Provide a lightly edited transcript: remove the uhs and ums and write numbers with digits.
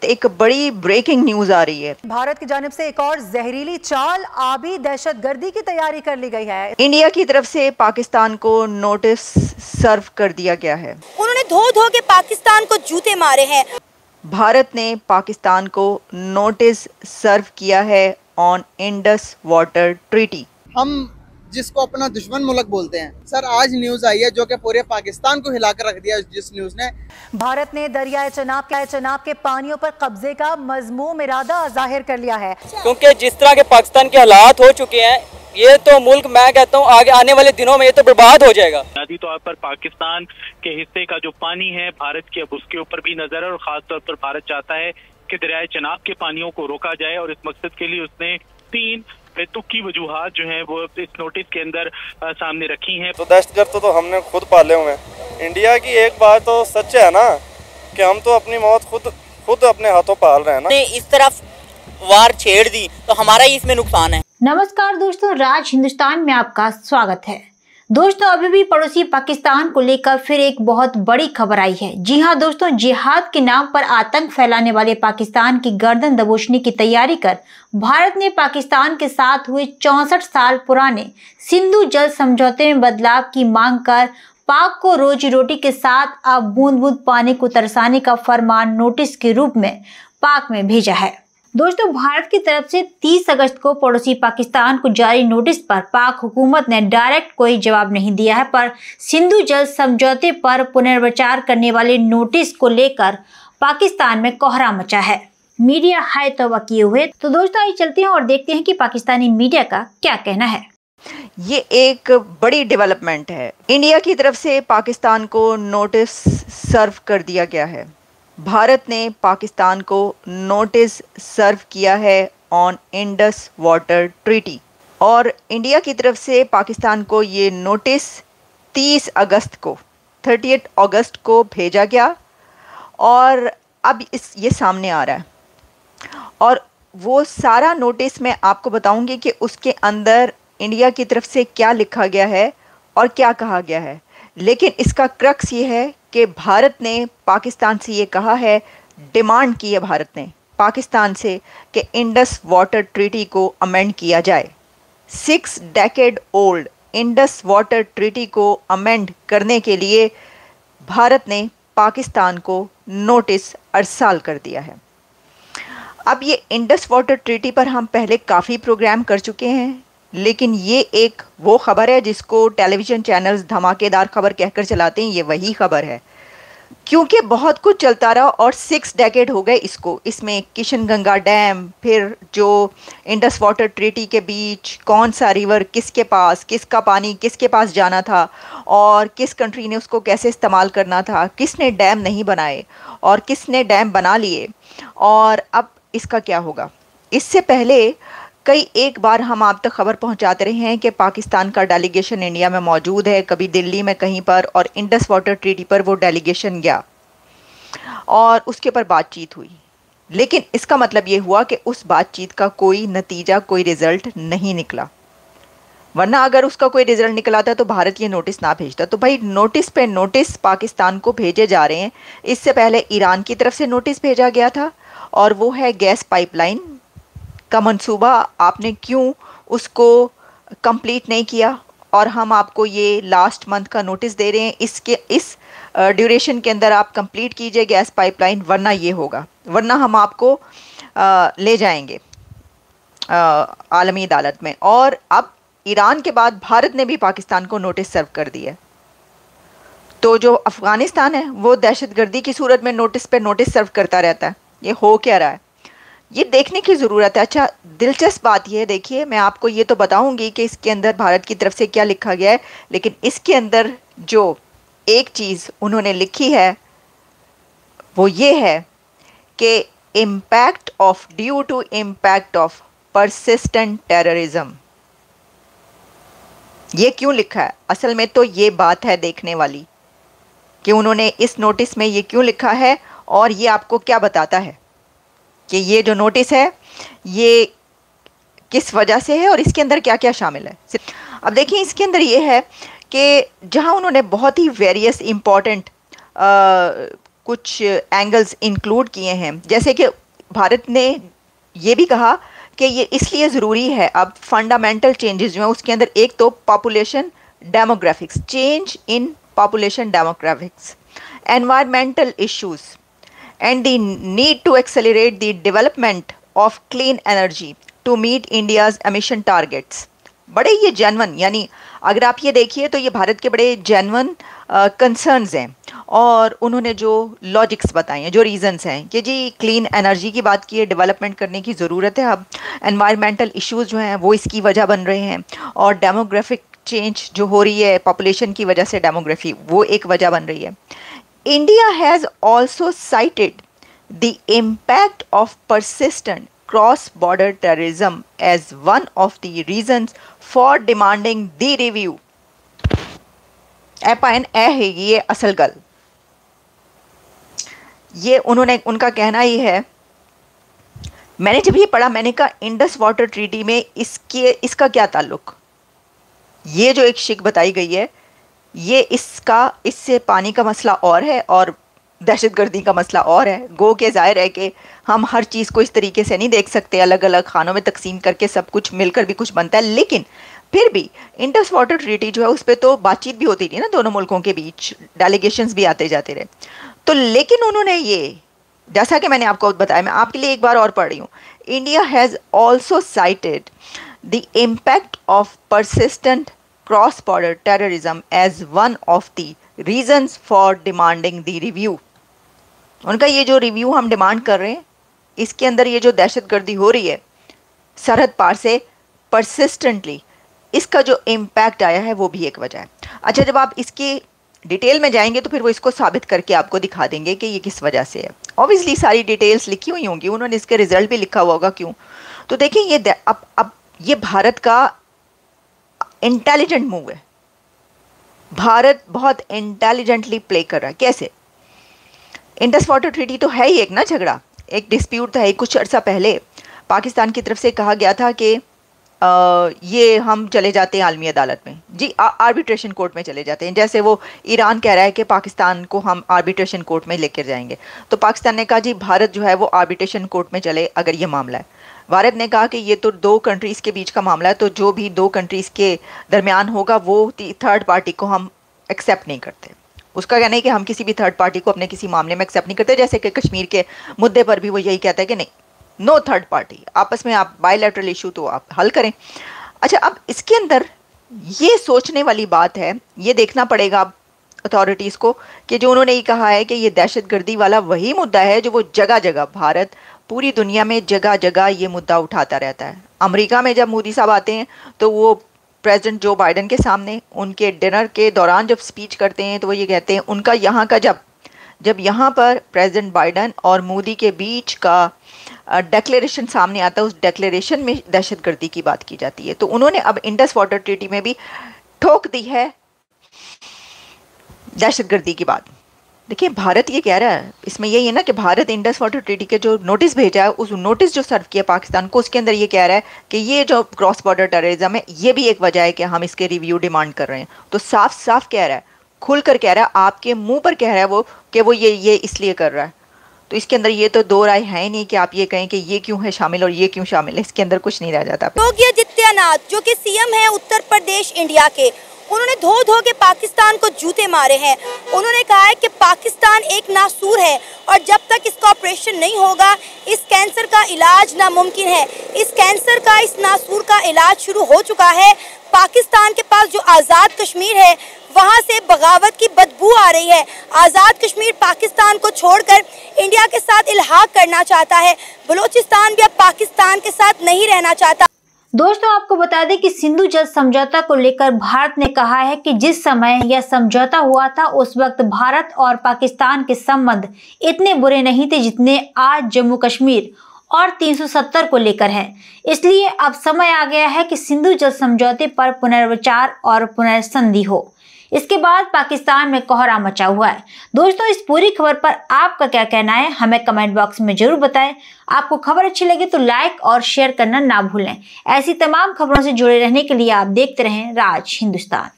वक्त एक बड़ी ब्रेकिंग न्यूज आ रही है। भारत की जानिब से एक और जहरीली चाल आबी दहशतगर्दी की तैयारी कर ली गई है। इंडिया की तरफ से पाकिस्तान को नोटिस सर्व कर दिया गया है। उन्होंने धो धो के पाकिस्तान को जूते मारे हैं। भारत ने पाकिस्तान को नोटिस सर्व किया है ऑन इंडस वाटर ट्रीटी। हम जिसको अपना दुश्मन मुल्क बोलते हैं, सर आज न्यूज आई है जो कि पूरे पाकिस्तान को हिलाकर रख दिया। जिस न्यूज ने भारत ने दरियाए चनाब के पानियों पर कब्जे का मजमूम इरादा जाहिर कर लिया है, क्योंकि जिस तरह के पाकिस्तान के हालात हो चुके हैं, ये तो मुल्क, मैं कहता हूँ आगे आने वाले दिनों में ये तो बर्बाद हो जाएगा। बुनियादी तौर पर पाकिस्तान के हिस्से का जो पानी है भारत की, अब उसके ऊपर भी नजर है और खास तौर पर भारत चाहता है कि दरियाए चनाब के पानियों को रोका जाए और इस मकसद के लिए उसने 3 बेतुकी वजूहात जो हैं वो इस नोटिस के अंदर सामने रखी हैं। तो दहशतगर्द तो हमने खुद पाले हुए हैं। इंडिया की एक बात तो सच है ना कि हम तो अपनी मौत खुद अपने हाथों पाल रहे हैं ना। इस तरफ वार छेड़ दी तो हमारा ही इसमें नुकसान है। नमस्कार दोस्तों, राज हिंदुस्तान में आपका स्वागत है। दोस्तों, अभी भी पड़ोसी पाकिस्तान को लेकर फिर एक बहुत बड़ी खबर आई है। जी हां दोस्तों, जिहाद के नाम पर आतंक फैलाने वाले पाकिस्तान की गर्दन दबोचने की तैयारी कर भारत ने पाकिस्तान के साथ हुए 64 साल पुराने सिंधु जल समझौते में बदलाव की मांग कर पाक को रोजी रोटी के साथ अब बूंद बूंद पानी को तरसाने का फरमान नोटिस के रूप में पाक में भेजा है। दोस्तों, भारत की तरफ से 30 अगस्त को पड़ोसी पाकिस्तान को जारी नोटिस पर पाक हुकूमत ने डायरेक्ट कोई जवाब नहीं दिया है, पर सिंधु जल समझौते पर पुनर्विचार करने वाले नोटिस को लेकर पाकिस्तान में कोहरा मचा है। मीडिया हाय तौबा किए हुए। तो दोस्तों, आइए चलते हैं और देखते हैं कि पाकिस्तानी मीडिया का क्या कहना है। ये एक बड़ी डेवलपमेंट है। इंडिया की तरफ से पाकिस्तान को नोटिस सर्व कर दिया गया है। भारत ने पाकिस्तान को नोटिस सर्व किया है ऑन इंडस वाटर ट्रीटी और इंडिया की तरफ से पाकिस्तान को ये नोटिस 30 अगस्त को भेजा गया और अब ये सामने आ रहा है। और वो सारा नोटिस मैं आपको बताऊंगी कि उसके अंदर इंडिया की तरफ से क्या लिखा गया है और क्या कहा गया है। लेकिन इसका क्रक्स ये है कि भारत ने पाकिस्तान से ये कहा है, डिमांड की है भारत ने पाकिस्तान से कि इंडस वाटर ट्रीटी को अमेंड किया जाए। 6 decade old Indus water treaty को अमेंड करने के लिए भारत ने पाकिस्तान को नोटिस अरसाल कर दिया है। अब ये इंडस वाटर ट्रीटी पर हम पहले काफ़ी प्रोग्राम कर चुके हैं, लेकिन ये एक वो खबर है जिसको टेलीविज़न चैनल्स धमाकेदार खबर कहकर चलाते हैं। ये वही खबर है क्योंकि बहुत कुछ चलता रहा और 6 डेकेड हो गए इसको। इसमें किशनगंगा डैम, फिर जो इंडस वाटर ट्रीटी के बीच कौन सा रिवर किसके पास, किसका पानी किसके पास जाना था और किस कंट्री ने उसको कैसे इस्तेमाल करना था, किसने डैम नहीं बनाए और किसने डैम बना लिए और अब इसका क्या होगा। इससे पहले एक बार हम आप तक खबर पहुंचाते रहे हैं कि पाकिस्तान का डेलीगेशन इंडिया में मौजूद है, कभी दिल्ली में कहीं पर, और इंडस वाटर ट्रीटी पर वो डेलीगेशन गया और उसके ऊपर बातचीत हुई। लेकिन इसका मतलब ये हुआ कि उस बातचीत का कोई नतीजा, कोई रिज़ल्ट नहीं निकला। वरना अगर उसका कोई रिज़ल्ट निकला था तो भारत ये नोटिस ना भेजता। तो भाई नोटिस पे नोटिस पाकिस्तान को भेजे जा रहे हैं। इससे पहले ईरान की तरफ से नोटिस भेजा गया था और वो है गैस पाइपलाइन का मंसूबा आपने क्यों उसको कंप्लीट नहीं किया, और हम आपको ये लास्ट मंथ का नोटिस दे रहे हैं, इस ड्यूरेशन के अंदर आप कंप्लीट कीजिए गैस पाइपलाइन, वरना ये होगा, वरना हम आपको ले जाएंगे आलमी अदालत में। और अब ईरान के बाद भारत ने भी पाकिस्तान को नोटिस सर्व कर दिया। तो जो अफ़गानिस्तान है वो दहशतगर्दी की सूरत में नोटिस पे नोटिस सर्व करता रहता है। ये हो क्या रहा है, ये देखने की ज़रूरत है। अच्छा, दिलचस्प बात यह है, देखिए मैं आपको ये तो बताऊंगी कि इसके अंदर भारत की तरफ से क्या लिखा गया है, लेकिन इसके अंदर जो एक चीज़ उन्होंने लिखी है वो ये है कि due to impact of persistent terrorism. ये क्यों लिखा है? असल में तो ये बात है देखने वाली कि उन्होंने इस नोटिस में ये क्यों लिखा है और ये आपको क्या बताता है कि ये जो नोटिस है ये किस वजह से है और इसके अंदर क्या क्या शामिल है। अब देखिए, इसके अंदर ये है कि जहां उन्होंने बहुत ही वेरियस इम्पॉर्टेंट कुछ एंगल्स इंक्लूड किए हैं, जैसे कि भारत ने ये भी कहा कि ये इसलिए ज़रूरी है अब फंडामेंटल चेंजेस जो हैं उसके अंदर, एक तो population demographics, change in population demographics, environmental issues and the need to accelerate the development of clean energy to meet India's emission targets. बड़े ये जेन्युइन, यानी अगर आप ये देखिए तो ये भारत के बड़े जेन्युइन कंसर्न्स हैं, और उन्होंने जो लॉजिक्स बताए हैं, जो रीजंस हैं कि जी क्लीन एनर्जी की बात की है, डेवलपमेंट करने की ज़रूरत है, अब एनवायरमेंटल इश्यूज जो हैं वो इसकी वजह बन रहे हैं, और डेमोग्राफिक चेंज जो हो रही है पॉपुलेशन की वजह से, डेमोग्राफी वो एक वजह बन रही है। India has also cited the impact of persistent cross-border terrorism as one of the reasons for demanding the review। एपायन ए है ये असल गल, ये उनका कहना ही है। मैंने जब ये पढ़ा मैंने कहा इंडस वाटर ट्रीटी में इसका क्या ताल्लुक, ये जो एक शिक बताई गई है ये इससे पानी का मसला और है और दहशतगर्दी का मसला और है। गो के जाहिर है कि हम हर चीज़ को इस तरीके से नहीं देख सकते, अलग अलग खानों में तकसीम करके सब कुछ मिलकर भी कुछ बनता है, लेकिन फिर भी इंडस वाटर ट्रीटी जो है उस पर तो बातचीत भी होती थी ना दोनों मुल्कों के बीच, डेलीगेशंस भी आते जाते रहे। तो लेकिन उन्होंने ये, जैसा कि मैंने आपको बताया, मैं आपके लिए एक बार और पढ़ रही हूँ, India has also cited the impact of persistent cross border terrorism as one of the reasons for demanding the review. उनका ये जो रिव्यू हम डिमांड कर रहे हैं इसके अंदर ये जो दहशतगर्दी हो रही है सरहद पार से परसिस्टेंटली, इसका जो इम्पैक्ट आया है वो भी एक वजह है। अच्छा, जब आप इसकी डिटेल में जाएंगे तो फिर वो इसको साबित करके आपको दिखा देंगे कि ये किस वजह से है। ऑब्वियसली सारी डिटेल्स लिखी हुई होंगी, उन्होंने इसके रिजल्ट भी लिखा हुआ होगा, क्यों। तो देखिए ये अब ये भारत का इंटेलिजेंट मूव है, भारत बहुत इंटेलिजेंटली प्ले कर रहा है। कैसे? इंडस वाटर ट्रीटी तो है ही एक ना झगड़ा, एक डिस्प्यूट था। कुछ अर्सा पहले पाकिस्तान की तरफ से कहा गया था कि ये हम चले जाते हैं आलमी अदालत में, जी आर्बिट्रेशन कोर्ट में चले जाते हैं, जैसे वो ईरान कह रहा है कि पाकिस्तान को हम आर्बिट्रेशन कोर्ट में लेकर जाएंगे। तो पाकिस्तान ने कहा जी भारत जो है वो आर्बिट्रेशन कोर्ट में चले अगर ये मामला है। भारत ने कहा कि ये तो दो कंट्रीज़ के बीच का मामला है, तो जो भी दो कंट्रीज़ के दरमियान होगा वो थर्ड पार्टी को हम एक्सेप्ट नहीं करते। उसका कहना है कि हम किसी भी थर्ड पार्टी को अपने किसी मामले में एक्सेप्ट नहीं करते, जैसे कि कश्मीर के मुद्दे पर भी वो यही कहता है कि नहीं, नो थर्ड पार्टी, आपस में आप बायलैटरल इशू तो आप हल करें। अच्छा, अब इसके अंदर ये सोचने वाली बात है, ये देखना पड़ेगा अथॉरिटीज़ को कि जो उन्होंने ये कहा है कि ये दहशतगर्दी वाला वही मुद्दा है जो वो जगह जगह, भारत पूरी दुनिया में जगह जगह ये मुद्दा उठाता रहता है। अमेरिका में जब मोदी साहब आते हैं तो वो प्रेसिडेंट जो बाइडन के सामने उनके डिनर के दौरान जब स्पीच करते हैं तो वो ये कहते हैं, उनका यहाँ का जब यहाँ पर प्रेसिडेंट बाइडन और मोदी के बीच का डेक्लेरेशन सामने आता है, उस डेक्लेरेशन में दहशतगर्दी की बात की जाती है। तो उन्होंने अब इंडस वाटर ट्रीटी में भी ठोक दी है दहशतगर्दी की बात। देखिए भारत ये कह रहा है, इसमें यही है ना कि भारत इंडस वाटर ट्रीटी के जो नोटिस भेजा है, उस नोटिस जो सर्व किया पाकिस्तान को, उसके अंदर ये कह रहा है कि ये जो क्रॉस बॉर्डर टेररिज्म है ये भी एक वजह है कि हम इसके रिव्यू डिमांड कर रहे हैं। तो साफ साफ कह रहा है, खुलकर कह रहा है, आपके मुंह पर कह रहा है वो कि वो ये इसलिए कर रहा है। तो इसके अंदर ये तो दो राय है नहीं कि आप ये कहें कि ये क्यों है शामिल और ये क्यों शामिल है, इसके अंदर कुछ नहीं रह जाता। योगी आदित्यनाथ जो कि सीएम है उत्तर प्रदेश इंडिया के, उन्होंने धो धो के पाकिस्तान को जूते मारे हैं। उन्होंने कहा है कि पाकिस्तान एक नासूर है और जब तक इसका ऑपरेशन नहीं होगा इस कैंसर का इलाज नामुमकिन है। इस कैंसर का, इस नासूर का इलाज शुरू हो चुका है। पाकिस्तान के पास जो आज़ाद कश्मीर है वहाँ से बगावत की बदबू आ रही है। आज़ाद कश्मीर पाकिस्तान को छोड़कर इंडिया के साथ इल्हाक करना चाहता है। बलूचिस्तान भी अब पाकिस्तान के साथ नहीं रहना चाहता। दोस्तों आपको बता दें कि सिंधु जल समझौता को लेकर भारत ने कहा है कि जिस समय यह समझौता हुआ था उस वक्त भारत और पाकिस्तान के संबंध इतने बुरे नहीं थे जितने आज जम्मू कश्मीर और 370 को लेकर है। इसलिए अब समय आ गया है कि सिंधु जल समझौते पर पुनर्विचार और पुनर्संधि हो। इसके बाद पाकिस्तान में कोहरा मचा हुआ है। दोस्तों इस पूरी खबर पर आपका क्या कहना है हमें कमेंट बॉक्स में जरूर बताएं। आपको खबर अच्छी लगे तो लाइक और शेयर करना ना भूलें। ऐसी तमाम खबरों से जुड़े रहने के लिए आप देखते रहें राज हिंदुस्तान।